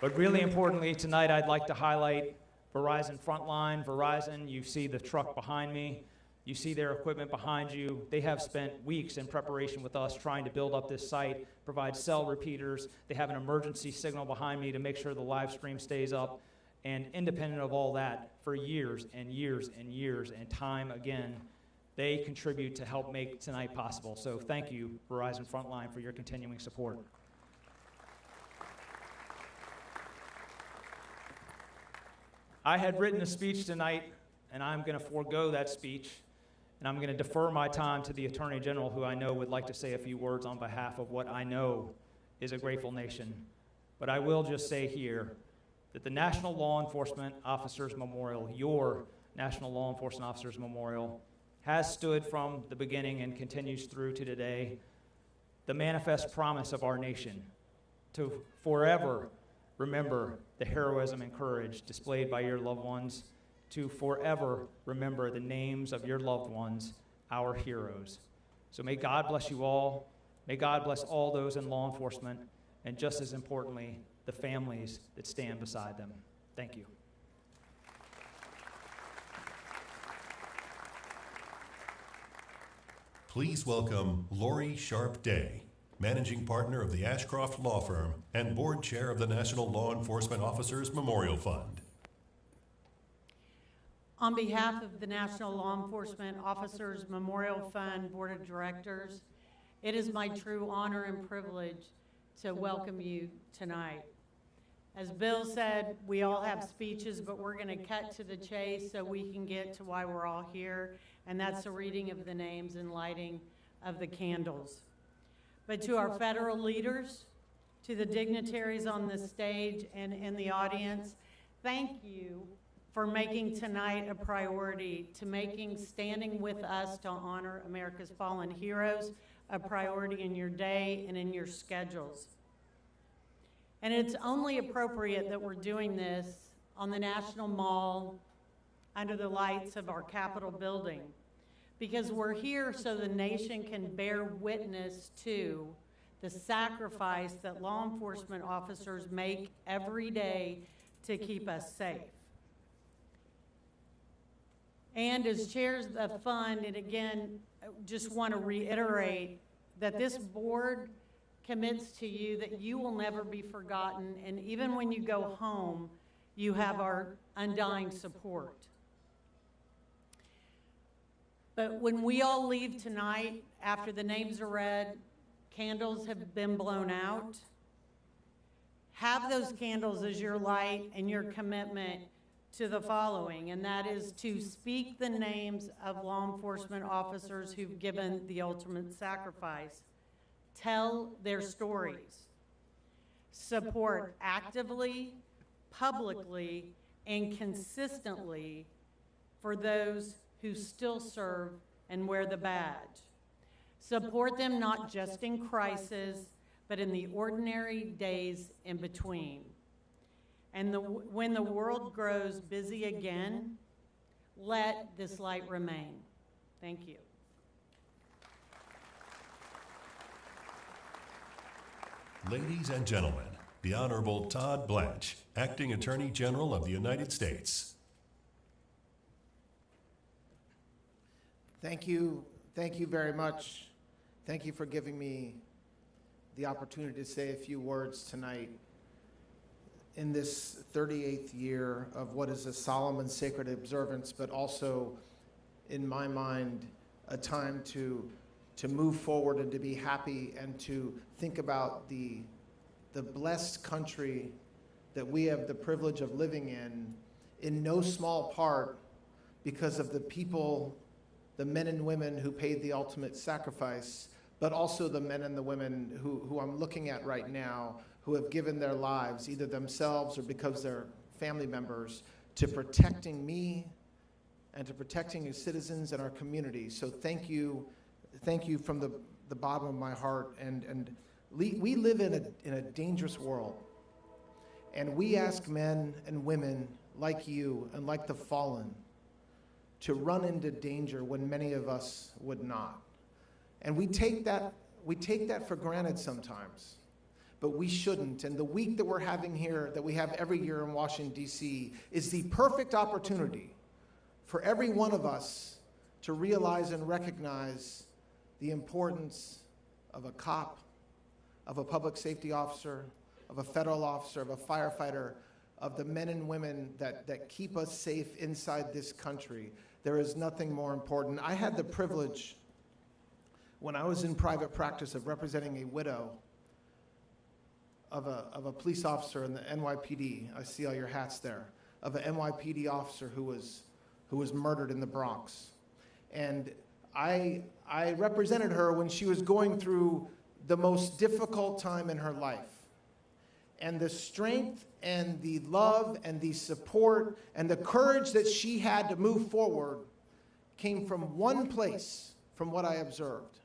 But really importantly, tonight I'd like to highlight Verizon Frontline. Verizon, you see the truck behind me. You see their equipment behind you. They have spent weeks in preparation with us trying to build up this site, provide cell repeaters. They have an emergency signal behind me to make sure the live stream stays up. And independent of all that, for years and years and years and time again, they contribute to help make tonight possible. So thank you, Verizon Frontline, for your continuing support. I had written a speech tonight, and I'm going to forego that speech, and I'm going to defer my time to the Attorney General, who I know would like to say a few words on behalf of what I know is a grateful nation. But I will just say here that the National Law Enforcement Officers Memorial, your National Law Enforcement Officers Memorial, has stood from the beginning and continues through to today, the manifest promise of our nation to forever remember the heroism and courage displayed by your loved ones, to forever remember the names of your loved ones, our heroes. So may God bless you all. May God bless all those in law enforcement, and just as importantly, the families that stand beside them. Thank you. Please welcome Lori Sharp Day, Managing Partner of the Ashcroft Law Firm and Board Chair of the National Law Enforcement Officers Memorial Fund. On behalf of the National Law Enforcement Officers Memorial Fund Board of Directors, it is my true honor and privilege to welcome you tonight. As Bill said, we all have speeches, but we're going to cut to the chase so we can get to why we're all here, and that's the reading of the names and lighting of the candles. But to our federal leaders, to the dignitaries on the stage and in the audience, thank you for making tonight a priority, to making standing with us to honor America's fallen heroes a priority in your day and in your schedules. And it's only appropriate that we're doing this on the National Mall under the lights of our Capitol building, because we're here so the nation can bear witness to the sacrifice that law enforcement officers make every day to keep us safe. And as chairs of the fund, and again, just want to reiterate that this board commits to you that you will never be forgotten, and even when you go home, you have our undying support. But when we all leave tonight, after the names are read, candles have been blown out, have those candles as your light and your commitment to the following, and that is to speak the names of law enforcement officers who've given the ultimate sacrifice. Tell their stories. Support actively, publicly, and consistently for those who still serve and wear the badge. Support them not just in crisis, but in the ordinary days in between. And when the world grows busy again, let this light remain. Thank you. Ladies and gentlemen, the Honorable Todd Blanche, Acting Attorney General of the United States. Thank you very much. Thank you for giving me the opportunity to say a few words tonight in this 38th year of what is a solemn and sacred observance, but also, in my mind, a time to move forward and to be happy and to think about the blessed country that we have the privilege of living in no small part because of the people, the men and women who paid the ultimate sacrifice, but also the men and the women who I'm looking at right now, who have given their lives, either themselves or because they're family members, to protecting me and to protecting your citizens and our community. So thank you from the bottom of my heart. And we live in a dangerous world. And we ask men and women like you and like the fallen to run into danger when many of us would not. And we take that for granted sometimes. but we shouldn't. And the week that we're having here, that we have every year in Washington, D.C., is the perfect opportunity for every one of us to realize and recognize the importance of a cop, of a public safety officer, of a federal officer, of a firefighter, of the men and women that keep us safe inside this country. There is nothing more important. I had the privilege, when I was in private practice, of representing a widow of a police officer in the NYPD. I see all your hats there. Of an NYPD officer who was murdered in the Bronx. And I represented her when she was going through the most difficult time in her life. And the strength and the love and the support and the courage that she had to move forward came from one place, from what I observed.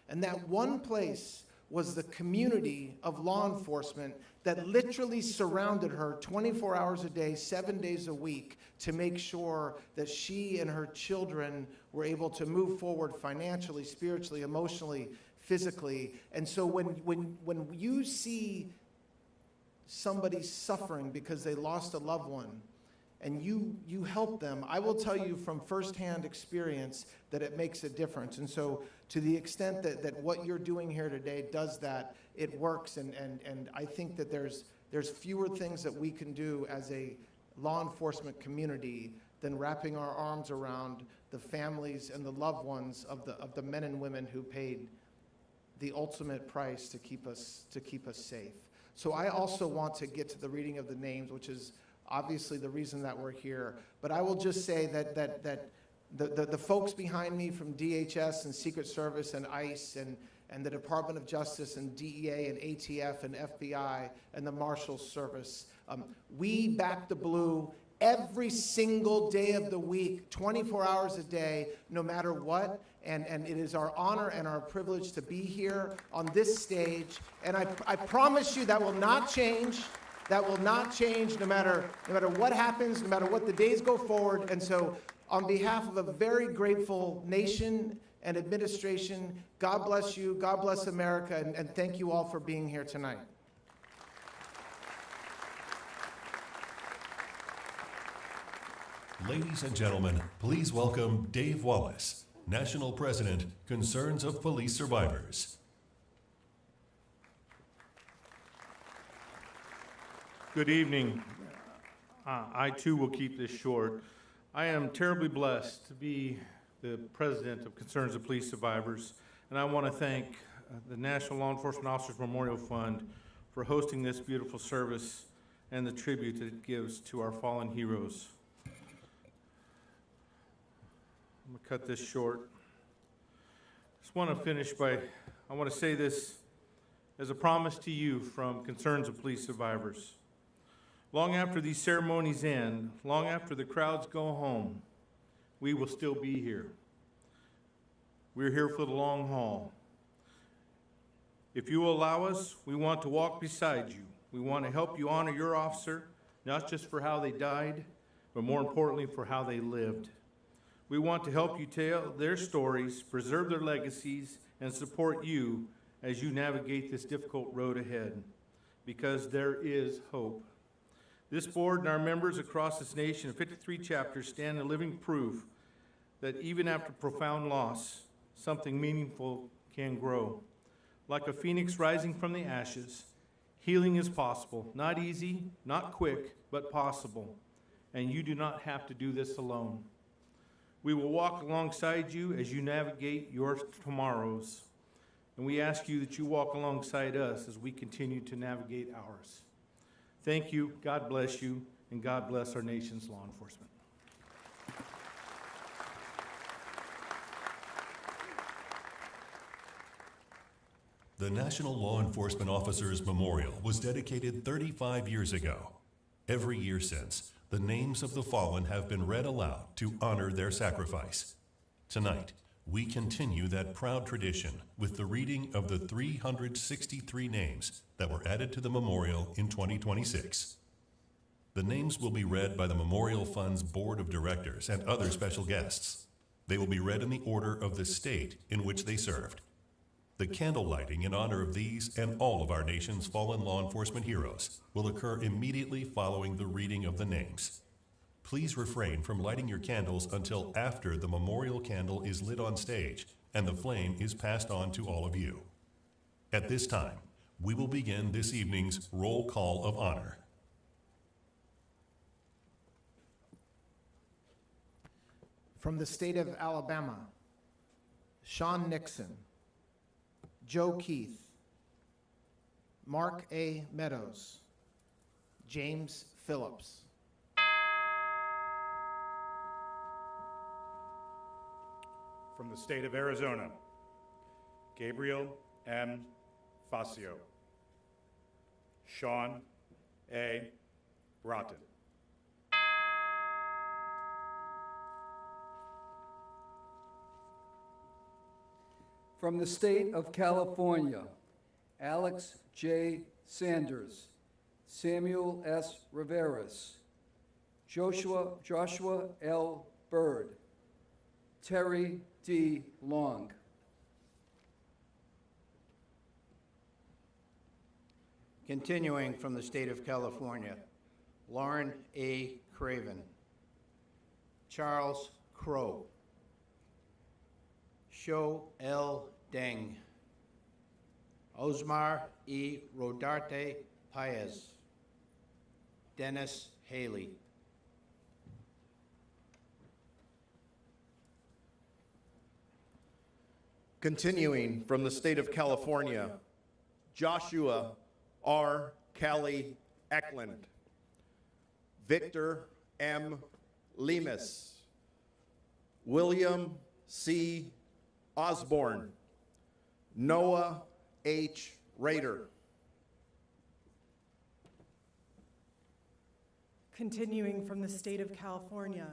And that one place was the community of law enforcement that literally surrounded her 24 hours a day, 7 days a week, to make sure that she and her children were able to move forward financially, spiritually, emotionally, physically. And so when you see somebody suffering because they lost a loved one, and you help them, I will tell you from firsthand experience that it makes a difference. And so to the extent that what you're doing here today does that, it works. And I think that there's fewer things that we can do as a law enforcement community than wrapping our arms around the families and the loved ones of the men and women who paid the ultimate price to keep us safe. So I also want to get to the reading of the names, which is obviously the reason that we're here. But I will just say that the folks behind me from DHS and Secret Service and ICE and the Department of Justice and DEA and ATF and FBI and the Marshals Service, we back the blue every single day of the week, 24 hours a day, no matter what. And it is our honor and our privilege to be here on this stage. And I promise you that will not change. That will not change no matter what happens, no matter what the days go forward. And so on behalf of a very grateful nation and administration, God bless you, God bless America, and thank you all for being here tonight. Ladies and gentlemen, please welcome Dave Wallace, National President, Concerns of Police Survivors. Good evening. I too will keep this short. I am terribly blessed to be the president of Concerns of Police Survivors, and I want to thank the National Law Enforcement Officers Memorial Fund for hosting this beautiful service and the tribute that it gives to our fallen heroes. I'm going to cut this short. Just want to finish by, I want to say this as a promise to you from Concerns of Police Survivors. Long after these ceremonies end, long after the crowds go home, we will still be here. We're here for the long haul. If you will allow us, we want to walk beside you. We want to help you honor your officer, not just for how they died, but more importantly for how they lived. We want to help you tell their stories, preserve their legacies, and support you as you navigate this difficult road ahead, because there is hope. This board and our members across this nation in 53 chapters stand in living proof that even after profound loss, something meaningful can grow. Like a phoenix rising from the ashes, healing is possible. Not easy, not quick, but possible. And you do not have to do this alone. We will walk alongside you as you navigate your tomorrows. And we ask you that you walk alongside us as we continue to navigate ours. Thank you, God bless you, and God bless our nation's law enforcement. The National Law Enforcement Officers Memorial was dedicated 35 years ago. Every year since, the names of the fallen have been read aloud to honor their sacrifice. Tonight, we continue that proud tradition with the reading of the 363 names that were added to the memorial in 2026. The names will be read by the Memorial Fund's Board of Directors and other special guests. They will be read in the order of the state in which they served. The candle lighting in honor of these and all of our nation's fallen law enforcement heroes will occur immediately following the reading of the names. Please refrain from lighting your candles until after the memorial candle is lit on stage and the flame is passed on to all of you. At this time, we will begin this evening's roll call of honor. From the state of Alabama, Sean Nixon, Joe Keith, Mark A. Meadows, James Phillips. From the state of Arizona, Gabriel M. Facio, Sean A. Broughton. From the state of California, Alex J. Sanders, Samuel S. Riveras, Joshua L. Byrd, Terry D. Long. Continuing from the state of California, Lauren A. Craven, Charles Crow, Sho L. Deng, Osmar E. Rodarte Paez, Dennis Haley. Continuing from the state of California, Joshua R. Kelly Eklund, Victor M. Lemus, William C. Osborne, Noah H. Rader. Continuing from the state of California,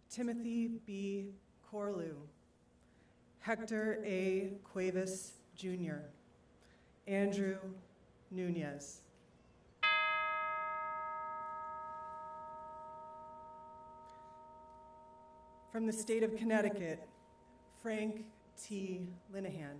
Timothy B. Corlew, Hector A. Cuevas, Jr., Andrew Nunez. From the state of Connecticut, Frank T. Linehan.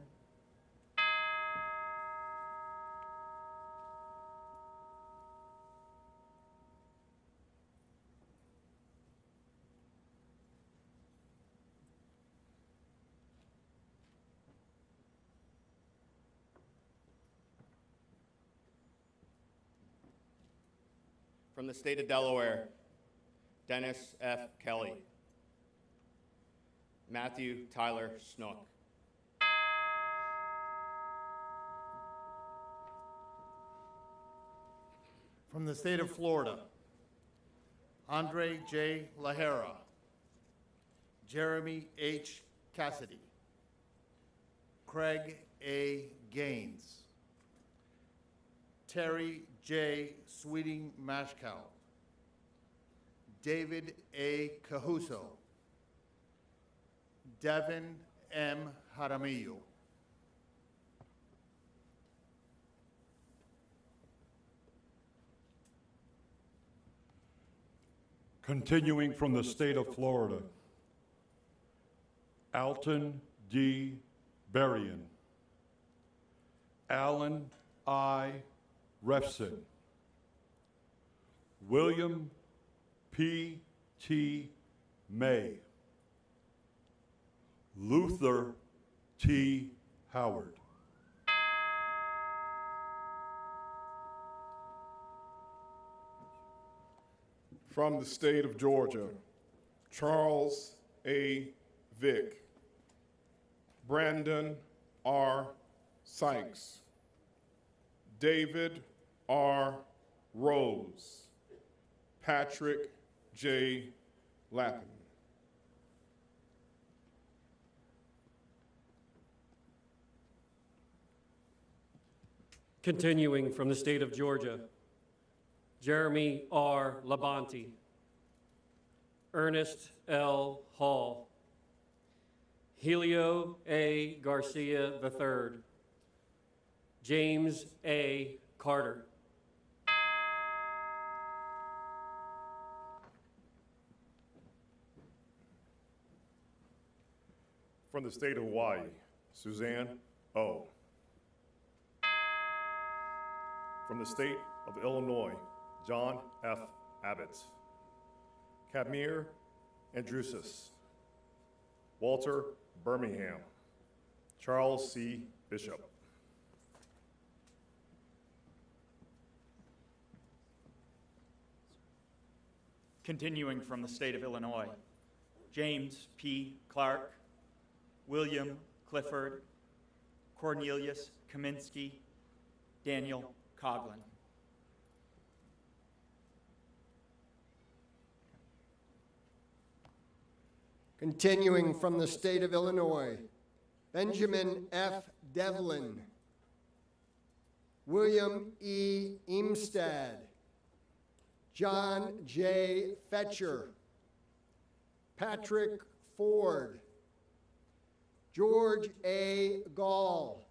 From the state of Delaware, Dennis F. Kelly, Matthew Tyler Snook. From the state of Florida, Andre J. Lahara, Jeremy H. Cassidy, Craig A. Gaines, Terry J. Sweeting Mashkow, David A. Cahuso, Devin M. Jaramillo. Continuing from the state of Florida, Alton D. Berrien, Alan I. Refson, William P. T. May, Luther T. Howard. From the state of Georgia, Charles A. Vick, Brandon R. Sykes, David R. Rose, Patrick J. Lappin. Continuing from the state of Georgia, Jeremy R. Labonte, Ernest L. Hall, Helio A. Garcia III, James A. Carter. From the state of Hawaii, Suzanne O. From the state of Illinois, John F. Abbott. Kadmir Andrusis. Walter Birmingham. Charles C. Bishop. Continuing from the state of Illinois, James P. Clark, William Clifford, Cornelius Kaminsky, Daniel Coughlin. Continuing from the state of Illinois, Benjamin F. Devlin, William E. Imstad, John J. Fetcher, Patrick Ford, George A. Gall,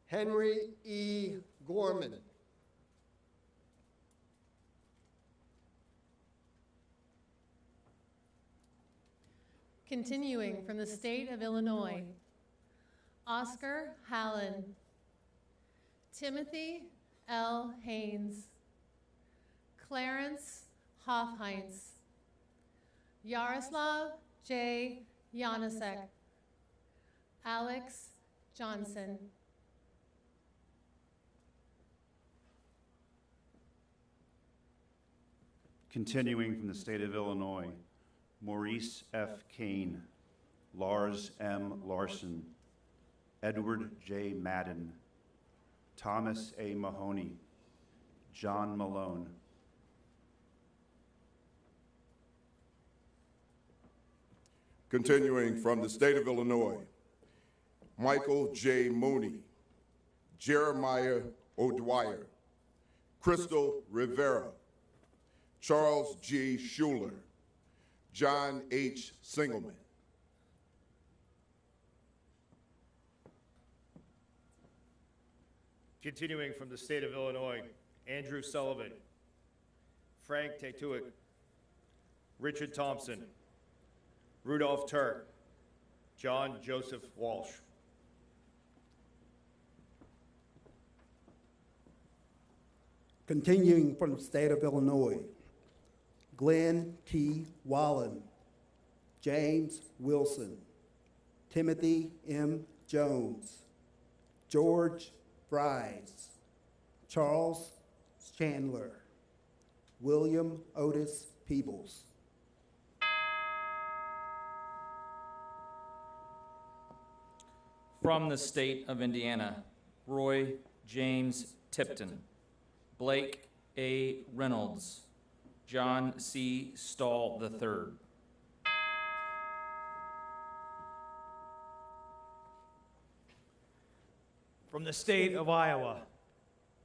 Henry E. Gorman. Continuing from the state of Illinois, Oscar Hallen, Timothy L. Haynes, Clarence Hofheinz, Yaroslav J. Janasek, Alex Johnson. Continuing from the state of Illinois, Maurice F. Kane, Lars M. Larson, Edward J. Madden, Thomas A. Mahoney, John Malone. Continuing from the state of Illinois, Michael J. Mooney, Jeremiah O'Dwyer, Crystal Rivera, Charles G. Schuler, John H. Singleman. Continuing from the state of Illinois, Andrew Sullivan, Frank Tetuik, Richard Thompson, Rudolph Turk, John Joseph Walsh. Continuing from the state of Illinois, Glenn T. Wallen, James Wilson, Timothy M. Jones, George Fries, Charles Chandler, William Otis Peebles. From the state of Indiana, Roy James Tipton, Blake A. Reynolds, John C. Stahl III. From the state of Iowa,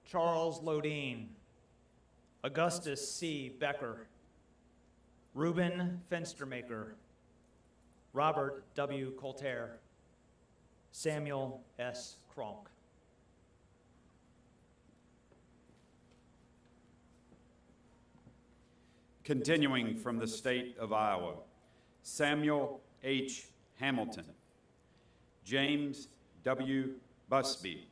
Charles Lodine, Augustus C. Becker, Reuben Fenstermaker, Robert W. Colter, Samuel S. Kronk. Continuing from the state of Iowa, Samuel H. Hamilton, James W. Busby,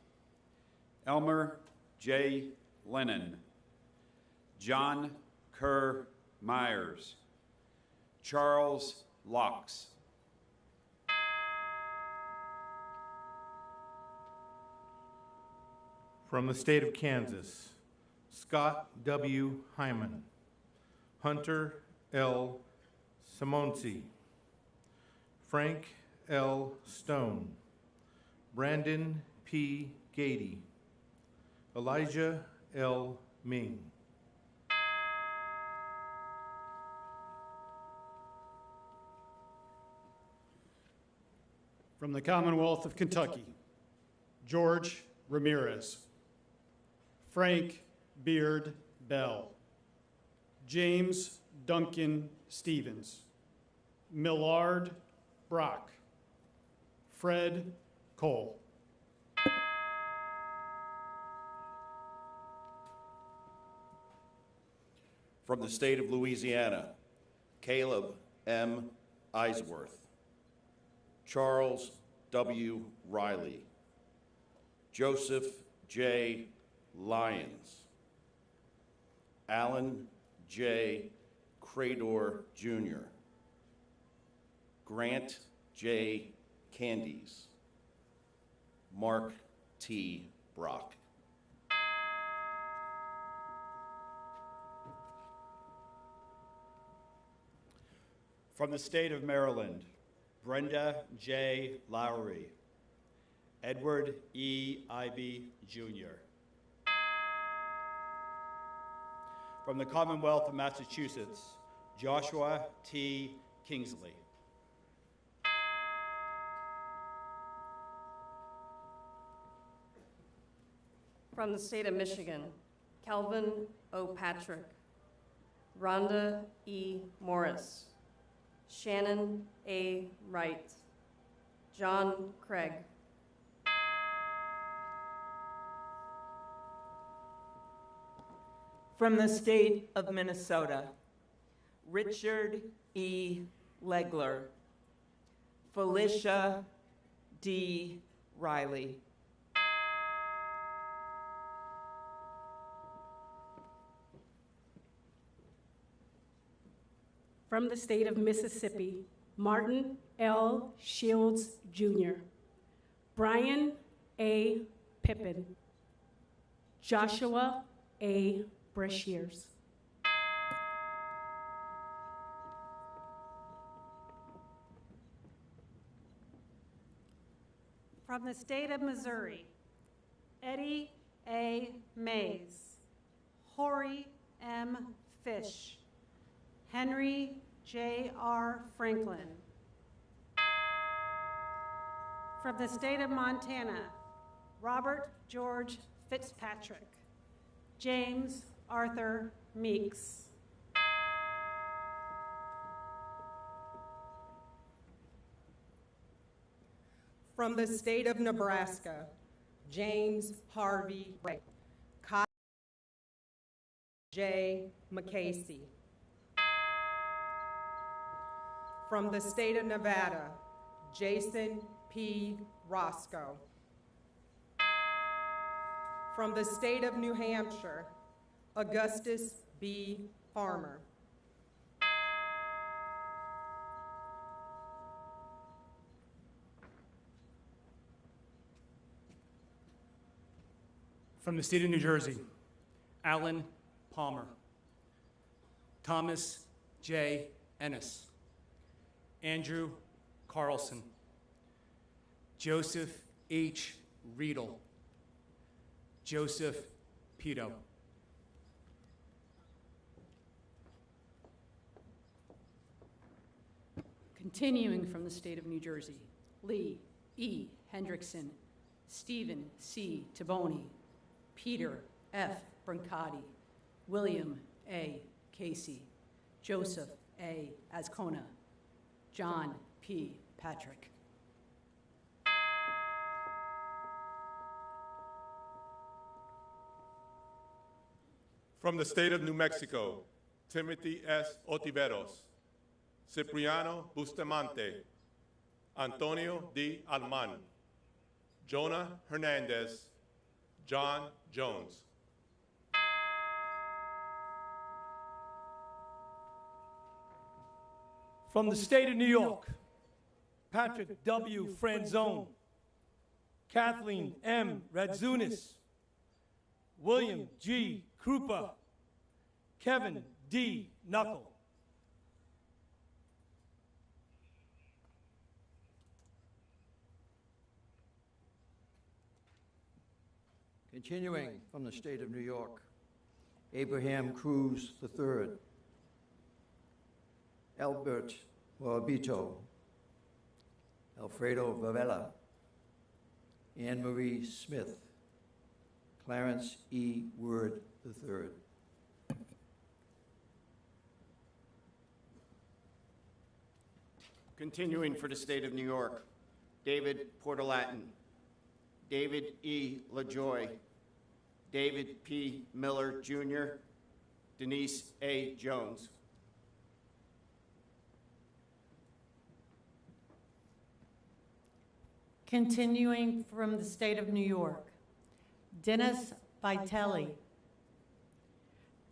Elmer J. Lennon, John Kerr Myers, Charles Locks. From the state of Kansas, Scott W. Hyman, Hunter L. Simonsi, Frank L. Stone, Brandon P. Gady, Elijah L. Ming. From the Commonwealth of Kentucky, George Ramirez, Frank Beard Bell, James Duncan Stevens, Millard Brock, Fred Cole. From the state of Louisiana, Caleb M. Eisworth, Charles W. Riley, Joseph J. Lyons, Alan J. Crador Jr., Grant J. Candies, Mark T. Brock. From the state of Maryland, Brenda J. Lowry, Edward E. Ivy, Jr. From the Commonwealth of Massachusetts, Joshua T. Kingsley. From the state of Michigan, Calvin O. Patrick, Rhonda E. Morris, Shannon A. Wright, John Craig. From the state of Minnesota, Richard E. Legler, Felicia D. Riley. From the state of Mississippi, Martin L. Shields, Jr., Brian A. Pippin, Joshua A. Brashears. From the state of Missouri, Eddie A. Mays, Horry M. Fish, Henry J.R. Franklin. From the state of Montana, Robert George Fitzpatrick, James Arthur Meeks. From the state of Nebraska, James Harvey Wright, Kyle J. McCasey. From the state of Nevada, Jason P. Roscoe. From the state of New Hampshire, Augustus B. Farmer. From the state of New Jersey, Alan Palmer, Thomas J. Ennis, Andrew Carlson, Joseph H. Riedel, Joseph Pito. Continuing from the state of New Jersey, Lee E. Hendrickson, Stephen C. Taboni, Peter F. Brancati, William A. Casey, Joseph A. Azcona, John P. Patrick. From the state of New Mexico, Timothy S. Otiveros, Cipriano Bustamante, Antonio D. Alman, Jonah Hernandez, John Jones. From the state of New York, Patrick W. Franzone, Kathleen M. Radzunis, William G. Krupa, Kevin D. Knuckle. Continuing from the state of New York, Abraham Cruz III, Albert Moabito, Alfredo Varela, Anne Marie Smith, Clarence E. Word III. Continuing for the state of New York, David Portalatin, David E. LaJoy, David P. Miller, Jr., Denise A. Jones. Continuing from the state of New York, Dennis Vitelli,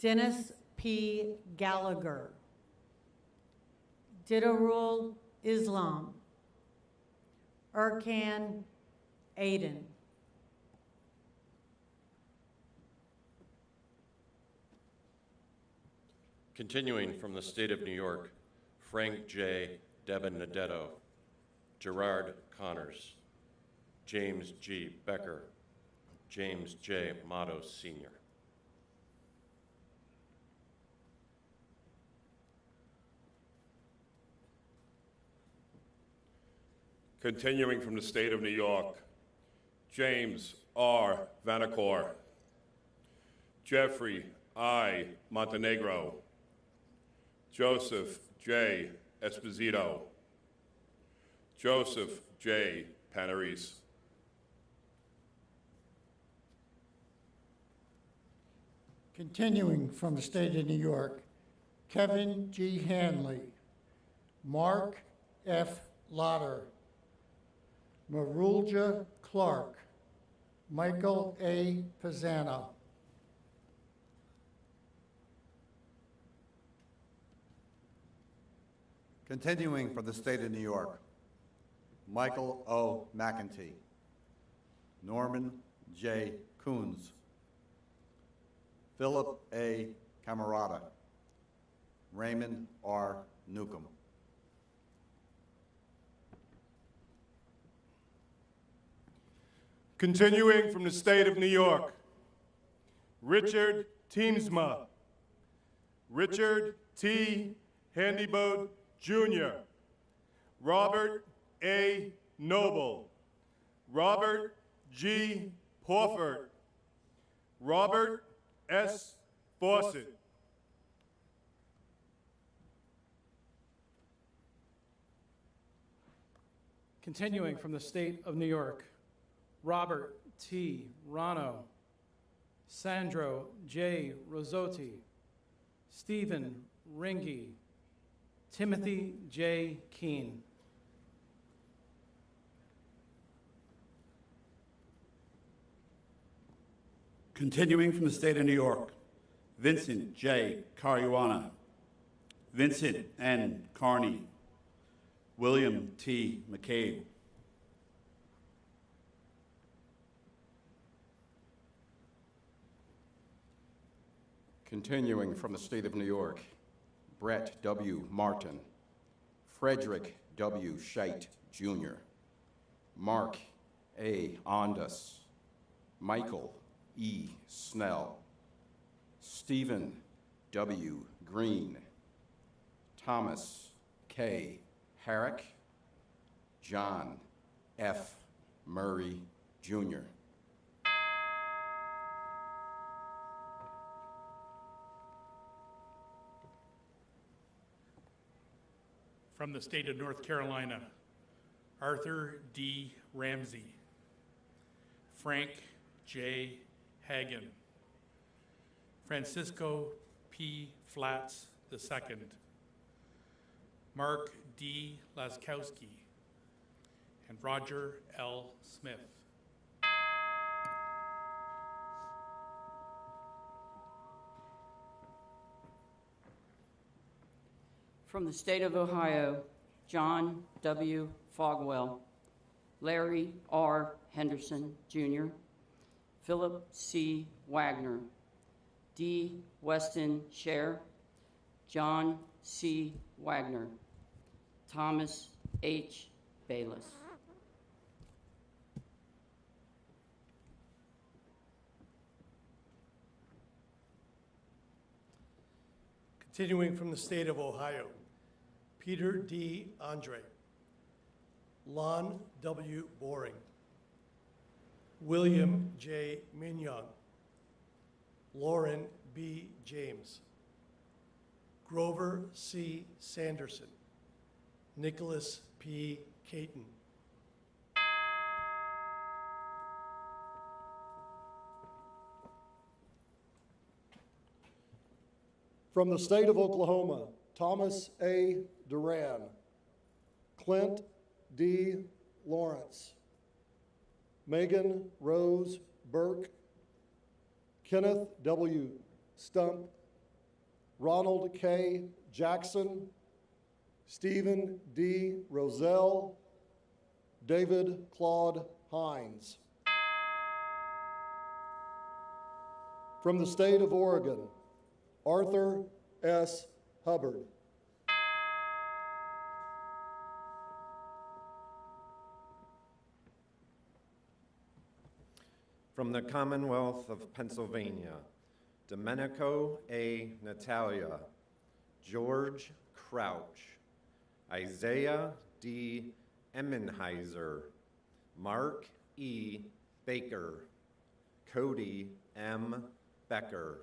Dennis P. Gallagher, Didarul Islam, Erkan Aiden. Continuing from the state of New York, Frank J. Debenedetto, Gerard Connors, James G. Becker, James J. Matos Sr. Continuing from the state of New York, James R. Vanacore, Jeffrey I. Montenegro, Joseph J. Esposito, Joseph J. Panarese. Continuing from the state of New York, Kevin G. Hanley, Mark F. Lotter, Marulja Clark, Michael A. Pizzana. Continuing from the state of New York, Michael O. McEntee, Norman J. Coons, Philip A. Camarada, Raymond R. Newcomb. Continuing from the state of New York, Richard Teamsma, Richard T. Handyboat Jr., Robert A. Noble, Robert G. Porford, Robert S. Fawcett. Continuing from the state of New York, Robert T. Rano, Sandro J. Rosotti, Stephen Ringy, Timothy J. Keene. Continuing from the state of New York, Vincent J. Caruana, Vincent N. Carney, William T. McCabe. Continuing from the state of New York, Brett W. Martin, Frederick W. Scheit, Jr., Mark A. Ondas, Michael E. Snell, Stephen W. Green, Thomas K. Herrick, John F. Murray, Jr. From the state of North Carolina, Arthur D. Ramsey, Frank J. Hagan, Francisco P. Flats II, Mark D. Laskowski, and Roger L. Smith. From the state of Ohio, John W. Fogwell, Larry R. Henderson, Jr., Philip C. Wagner, D. Weston Scher, John C. Wagner, Thomas H. Bayless. Continuing from the state of Ohio, Peter D. Andre, Lon W. Boring, William J. Mignon, Lauren B. James, Grover C. Sanderson, Nicholas P. Caton. From the state of Oklahoma, Thomas A. Duran, Clint D. Lawrence, Megan Rose Burke, Kenneth W. Stump, Ronald K. Jackson, Stephen D. Roselle, David Claude Hines. From the state of Oregon, Arthur S. Hubbard. From the Commonwealth of Pennsylvania, Domenico A. Natalia, George Crouch, Isaiah D. Emmenheiser, Mark E. Baker, Cody M. Becker.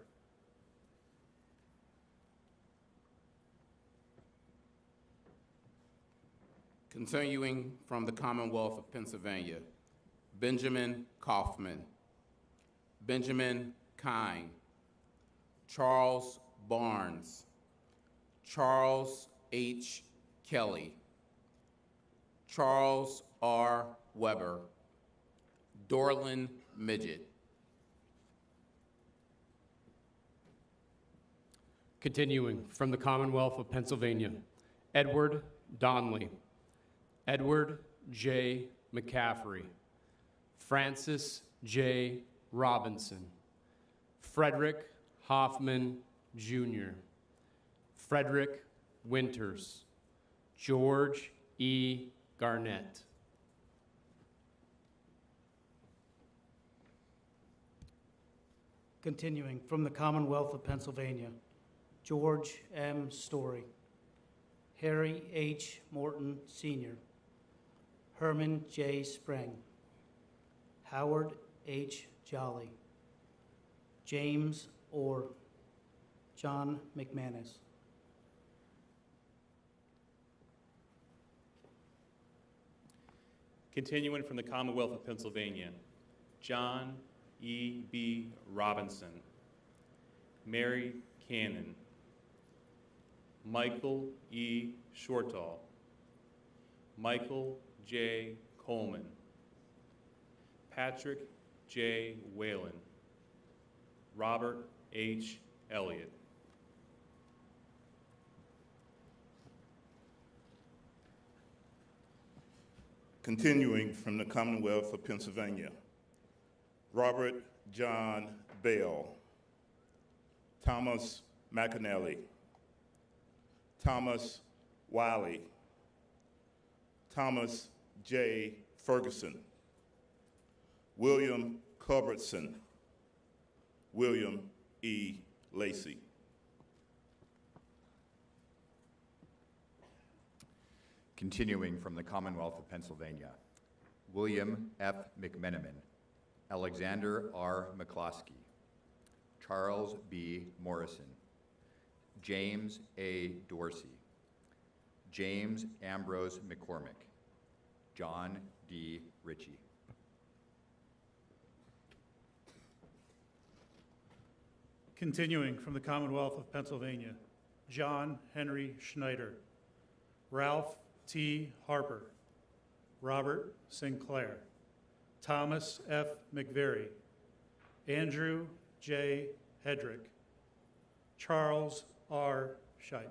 Continuing from the Commonwealth of Pennsylvania, Benjamin Kaufman, Benjamin Kine, Charles Barnes, Charles H. Kelly, Charles R. Weber, Dorlin Midget. Continuing from the Commonwealth of Pennsylvania, Edward Donley, Edward J. McCaffrey, Francis J. Robinson, Frederick Hoffman, Jr., Frederick Winters, George E. Garnett. Continuing from the Commonwealth of Pennsylvania, George M. Story, Harry H. Morton, Sr., Herman J. Spreng, Howard H. Jolly, James Orr, John McManus. Continuing from the Commonwealth of Pennsylvania, John E. B. Robinson, Mary Cannon, Michael E. Shortall, Michael J. Coleman, Patrick J. Whalen, Robert H. Elliott. Continuing from the Commonwealth of Pennsylvania, Robert John Bell, Thomas McAnally, Thomas Wiley, Thomas J. Ferguson, William Culbertson, William E. Lacey. Continuing from the Commonwealth of Pennsylvania, William F. McMenamin, Alexander R. McCloskey, Charles B. Morrison, James A. Dorsey, James Ambrose McCormick, John D. Ritchie. Continuing from the Commonwealth of Pennsylvania, John Henry Schneider, Ralph T. Harper, Robert Sinclair, Thomas F. McVeary, Andrew J. Hedrick, Charles R. Scheidt.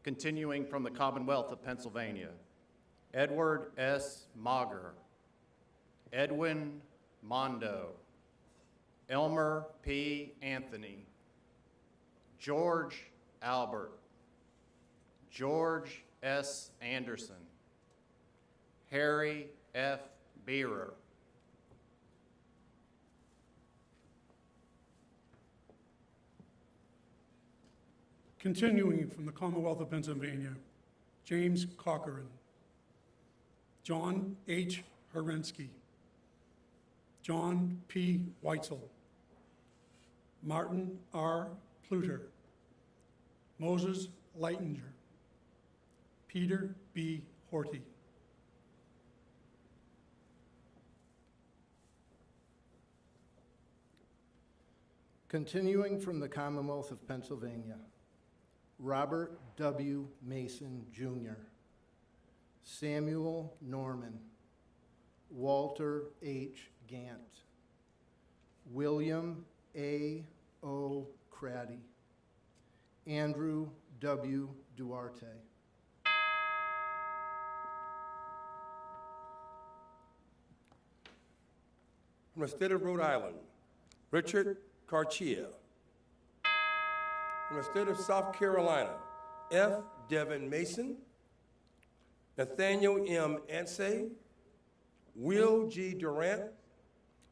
Continuing from the Commonwealth of Pennsylvania, Edward S. Mager, Edwin Mondo, Elmer P. Anthony, George Albert, George S. Anderson, Harry F. Beerer, Continuing from the Commonwealth of Pennsylvania, James Corcoran, John H. Herensky, John P. Weitzel, Martin R. Pluter, Moses Leitinger, Peter B. Horty. Continuing from the Commonwealth of Pennsylvania, Robert W. Mason, Jr., Samuel Norman, Walter H. Gant, William A. O. Craddy, Andrew W. Duarte. From the state of Rhode Island, Richard Cartier. From the state of South Carolina, F. Devin Mason, Nathaniel M. Ansay, Will G. Durant,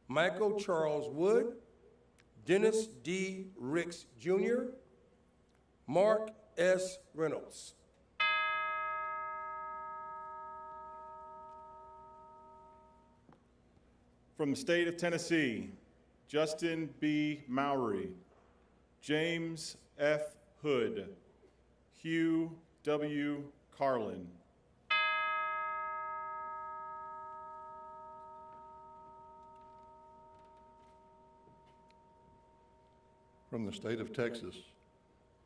Michael Charles Wood, Dennis D. Ricks, Jr., Mark S. Reynolds. From the state of Tennessee, Justin B. Mowry, James F. Hood, Hugh W. Carlin. From the state of Texas,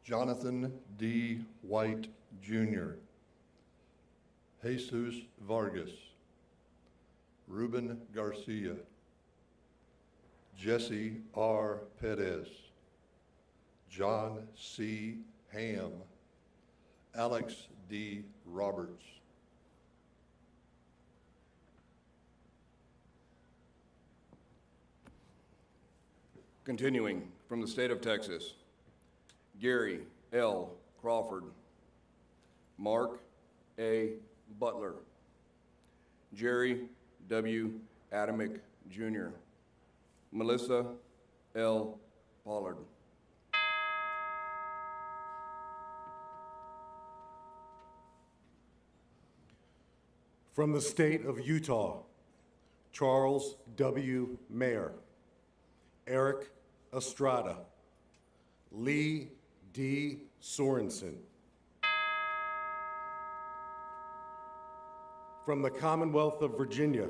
Jonathan D. White, Jr., Jesus Vargas, Ruben Garcia, Jesse R. Perez, John C. Ham, Alex D. Roberts. Continuing from the state of Texas, Gary L. Crawford, Mark A. Butler, Jerry W. Adamick, Jr., Melissa L. Pollard. From the state of Utah, Charles W. Mayer, Eric Estrada, Lee D. Sorensen. From the Commonwealth of Virginia,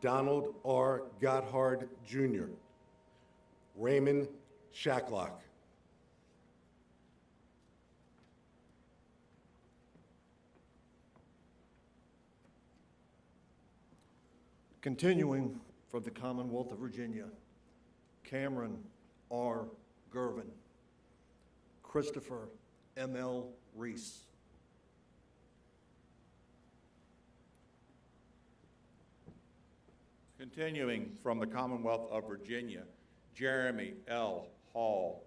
Donald R. Gotthard, Jr., Raymond Shacklock. Continuing from the Commonwealth of Virginia, Cameron R. Gervin, Christopher M.L. Reese. Continuing from the Commonwealth of Virginia, Jeremy L. Hall,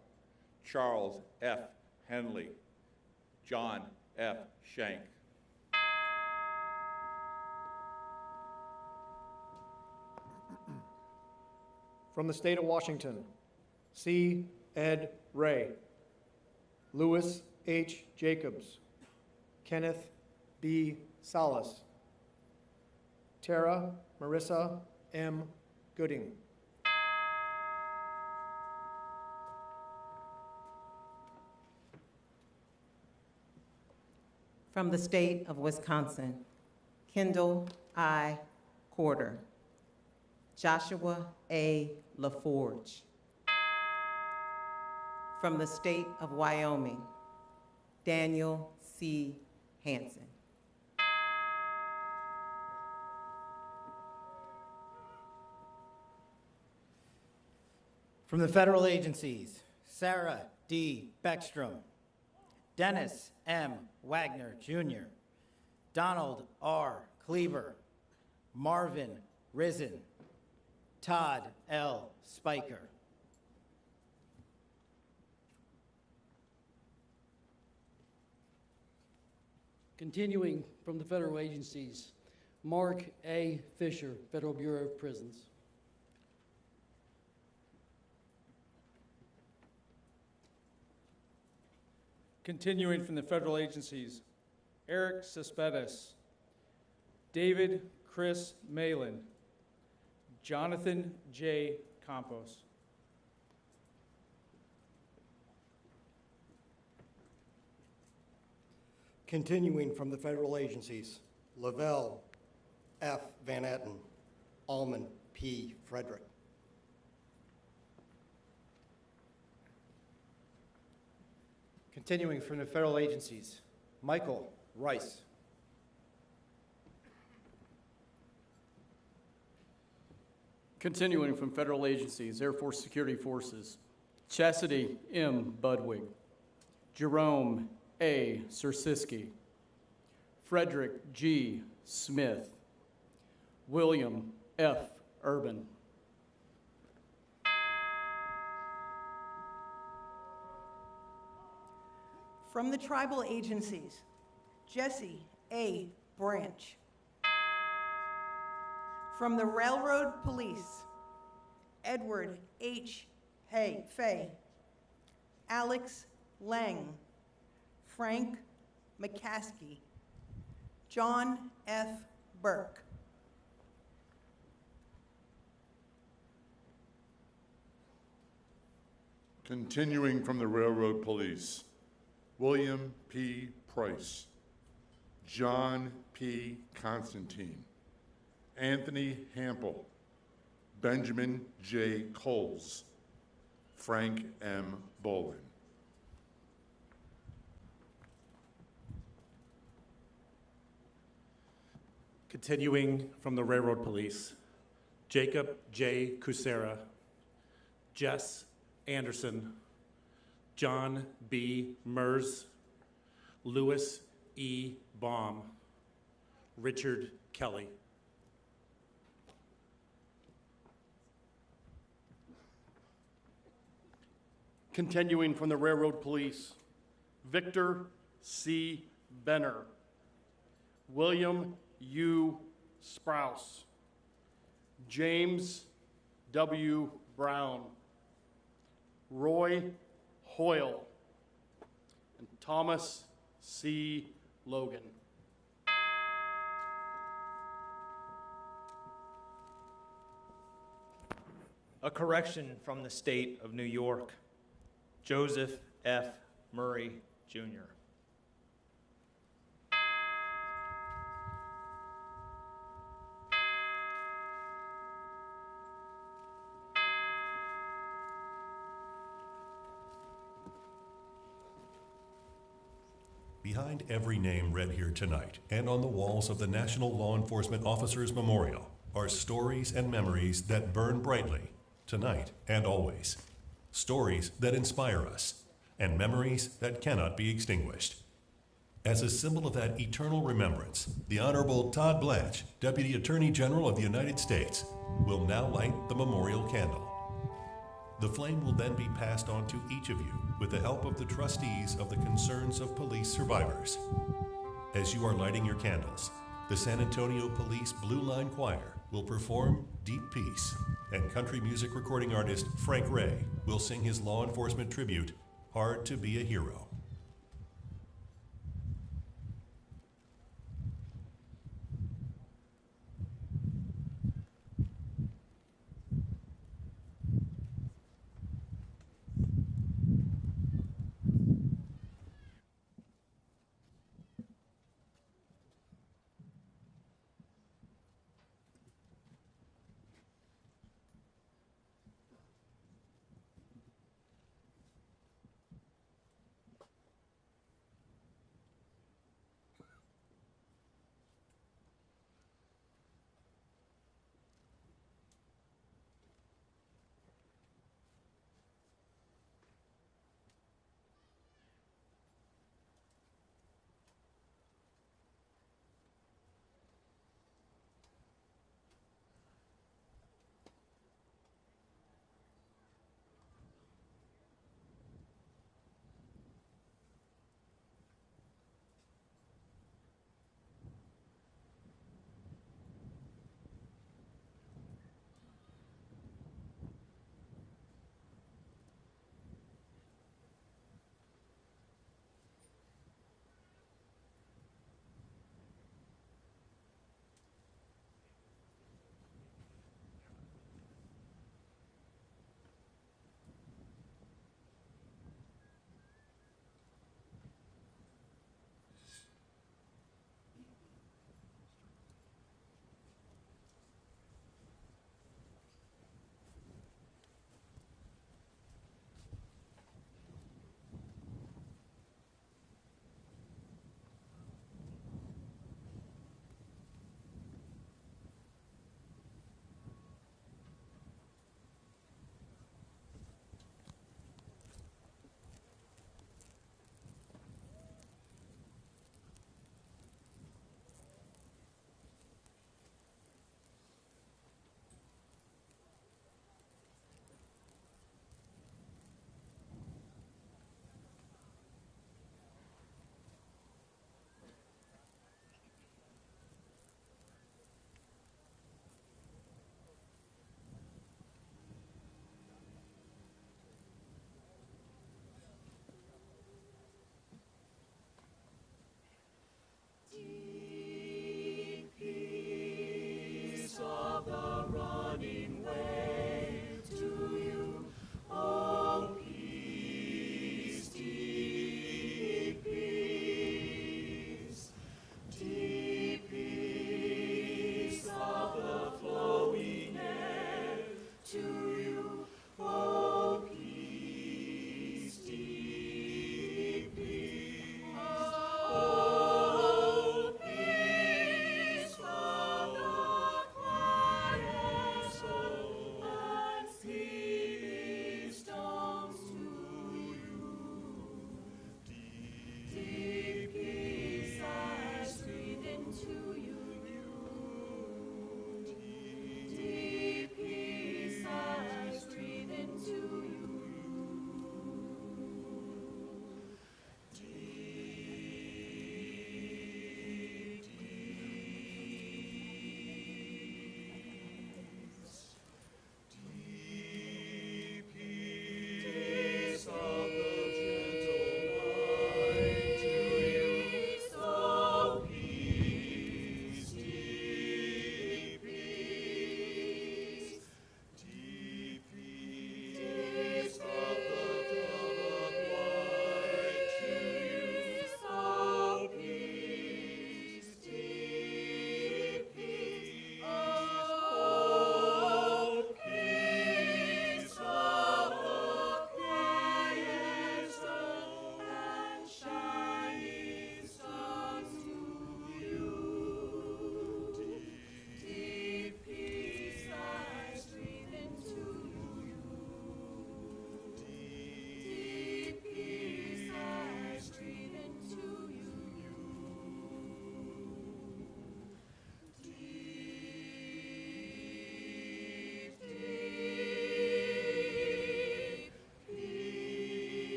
Charles F. Henley, John F. Shank. From the state of Washington, C. Ed Ray, Louis H. Jacobs, Kenneth B. Salas, Tara Marissa M. Gooding. From the state of Wisconsin, Kendall I. Corder, Joshua A. LaForge. From the state of Wyoming, Daniel C. Hansen. From the federal agencies, Sarah D. Beckstrom, Dennis M. Wagner, Jr., Donald R. Kleber, Marvin Risen, Todd L. Spiker. Continuing from the federal agencies, Mark A. Fisher, Federal Bureau of Prisons. Continuing from the federal agencies, Eric Cespedes, David Chris Malin, Jonathan J. Campos. Continuing from the federal agencies, Lavelle F. Van Etten, Alman P. Frederick. Continuing from the federal agencies, Michael Rice. Continuing from federal agencies, Air Force Security Forces, Chastity M. Budwig, Jerome A. Sursiski, Frederick G. Smith, William F. Urban. From the tribal agencies, Jesse A. Branch. From the Railroad Police, Edward H. Fay, Alex Lang, Frank McCaskey, John F. Burke. Continuing from the Railroad Police, William P. Price, John P. Constantine, Anthony Hample, Benjamin J. Coles, Frank M. Bolin. Continuing from the Railroad Police, Jacob J. Kucera, Jess Anderson, John B. Mers, Louis E. Baum, Richard Kelly. Continuing from the Railroad Police, Victor C. Benner, William U. Sprouse, James W. Brown, Roy Hoyle, and Thomas C. Logan. A correction from the state of New York, Joseph F. Murray, Jr. Behind every name read here tonight and on the walls of the National Law Enforcement Officers Memorial are stories and memories that burn brightly, tonight and always. Stories that inspire us, and memories that cannot be extinguished. As a symbol of that eternal remembrance, the Honorable Todd Blanche, Deputy Attorney General of the United States, will now light the memorial candle. The flame will then be passed on to each of you with the help of the trustees of the Concerns of Police Survivors. As you are lighting your candles, the San Antonio Police Blue Line Choir will perform Deep Peace, and country music recording artist Frank Ray will sing his law enforcement tribute, Hard to Be a Hero.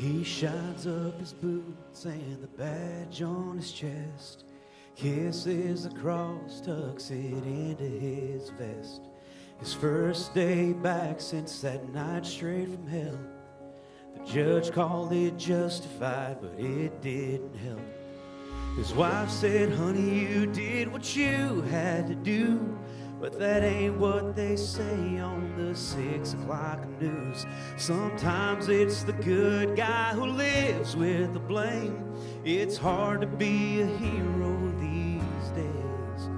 He shines up his boots and the badge on his chest, kisses the cross, tucks it into his vest. His first day back since that night straight from hell. The judge called it justified, but it didn't help. His wife said, honey, you did what you had to do, but that ain't what they say on the 6 o'clock news. Sometimes it's the good guy who lives with the blame. It's hard to be a hero these days.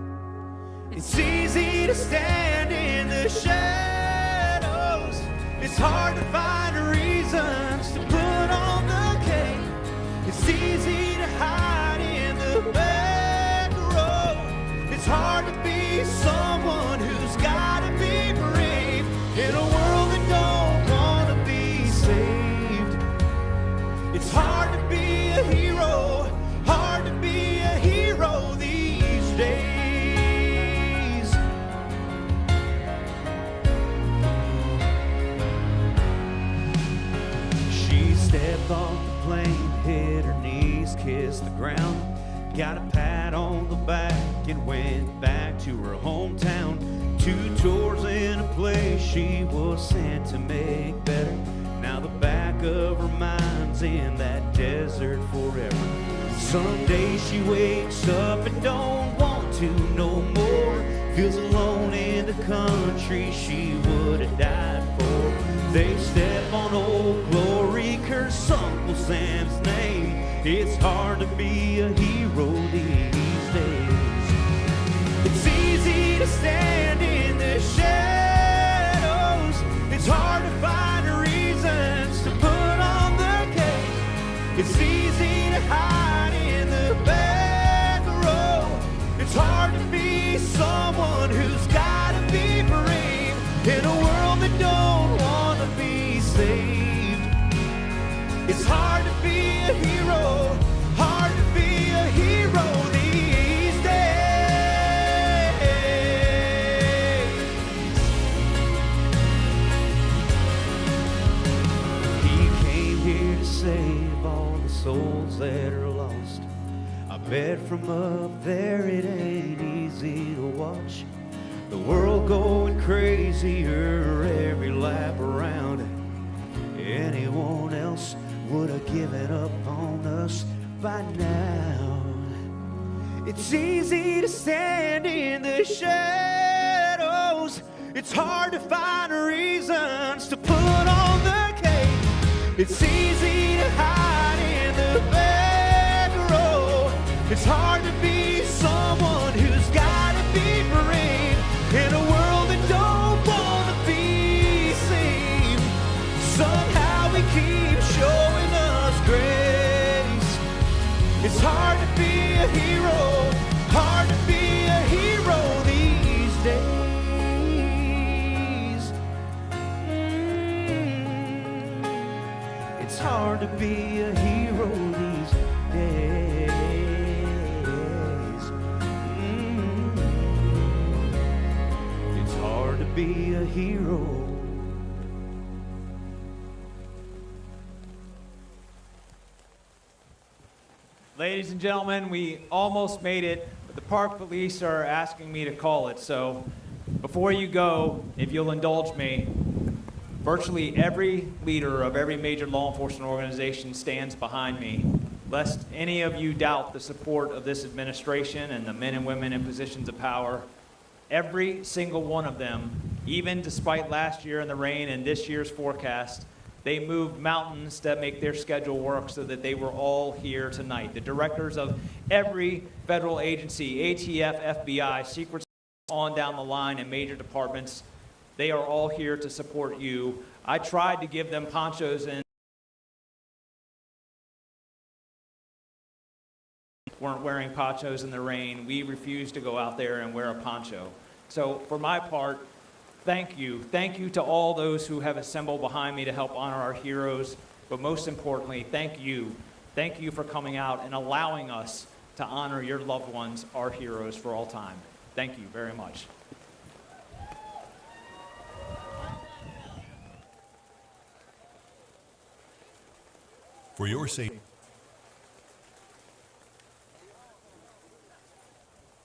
It's easy to stand in the shadows. It's hard to find reasons to put on the cape. It's easy to hide in the back row. It's hard to be someone who's gotta be brave in a world that don't wanna be saved. It's hard to be a hero, hard to be a hero these days. She stepped off the plane, hit her knees, kissed the ground, got a pat on the back and went back to her hometown. 2 tours in a place she was sent to make better. Now the back of her mind's in that desert forever. Someday she wakes up and don't want to no more. Feels alone in the country she would have died for. They step on Old Glory, curse Uncle Sam's name. It's hard to be a hero these days. It's easy to stand in the shadows. It's hard to find reasons to put on the cape. It's easy to hide in the back row. It's hard to be someone who's gotta be brave in a world that don't wanna be saved. It's hard to be a hero, hard to be a hero these days. He came here to save all the souls that are lost. I bet from up there it ain't easy to watch the world going crazier every lap around. Anyone else would have given up on us by now. It's easy to stand in the shadows. It's hard to find reasons to put on the cape. It's easy to hide in the back row. It's hard to be someone who's gotta be brave in a world that don't wanna be saved. Somehow we keep showing us grace. It's hard to be a hero, hard to be a hero these days. It's hard to be a hero these days. It's hard to be a hero. Ladies and gentlemen, we almost made it, but the park police are asking me to call it. So before you go, if you'll indulge me, virtually every leader of every major law enforcement organization stands behind me, lest any of you doubt the support of this administration and the men and women in positions of power. Every single one of them, even despite last year and the rain and this year's forecast, they moved mountains to make their schedule work so that they were all here tonight. The directors of every federal agency, ATF, FBI, Secret Service, on down the line, and major departments, they are all here to support you. I tried to give them ponchos and weren't wearing ponchos in the rain. We refused to go out there and wear a poncho. So for my part, thank you. Thank you to all those who have assembled behind me to help honor our heroes. But most importantly, thank you. Thank you for coming out and allowing us to honor your loved ones, our heroes, for all time. Thank you very much. For your safety.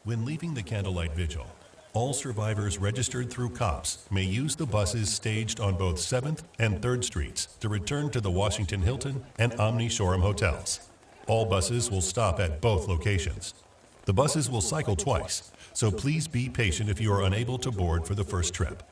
When leaving the Candlelight Vigil, all survivors registered through COPS may use the buses staged on both 7th and 3rd Streets to return to the Washington Hilton and Omni Shoreham hotels. All buses will stop at both locations. The buses will cycle twice, so please be patient if you are unable to board for the first trip.